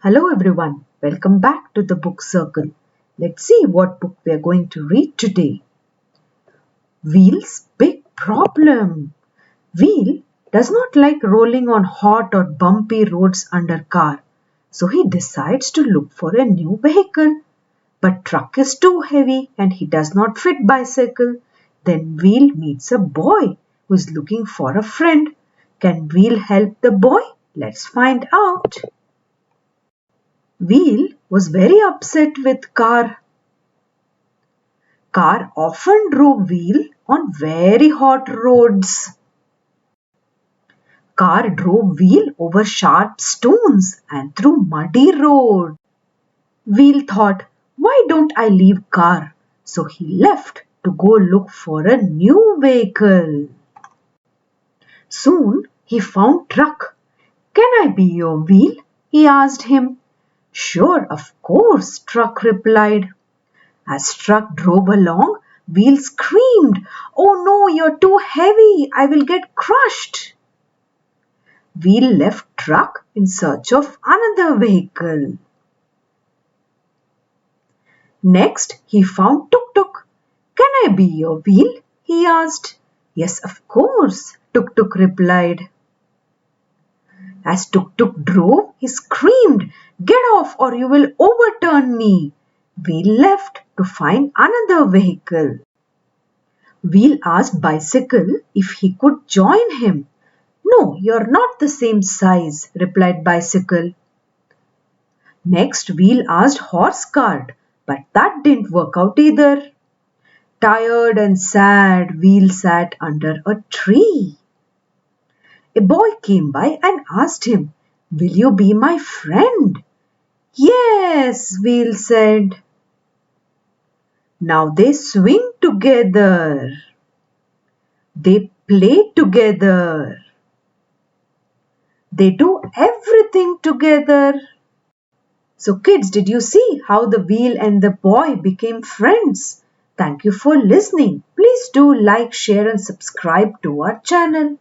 Hello everyone, welcome back to the book circle. Let's see what book we are going to read today. Wheel's Big Problem. Wheel does not like rolling on hot or bumpy roads under car, so he decides to look for a new vehicle. But truck is too heavy and he does not fit bicycle. Then Wheel meets a boy who is looking for a friend. Can Wheel help the boy? Let's find out. Wheel was very upset with Car. Car often drove Wheel on very hot roads. Car drove Wheel over sharp stones and through muddy roads. Wheel thought, why don't I leave Car? So he left to go look for a new vehicle. Soon he found Truck. Can I be your wheel? He asked him. Sure, of course, Truck replied. As Truck drove along, Wheel screamed, oh no, you're too heavy, I will get crushed. Wheel left Truck in search of another vehicle. Next, he found Tuk Tuk. Can I be your wheel? He asked. Yes, of course, Tuk Tuk replied. As Tuk Tuk drove, he screamed, get off or you will overturn me. Wheel left to find another vehicle. Wheel asked Bicycle if he could join him. No, you're not the same size, replied Bicycle. Next, Wheel asked Horse Cart, but that didn't work out either. Tired and sad, Wheel sat under a tree. A boy came by and asked him, will you be my friend? Yes, Wheel said. Now they swing together. They play together. They do everything together. So kids, did you see how the wheel and the boy became friends? Thank you for listening. Please do like, share and subscribe to our channel.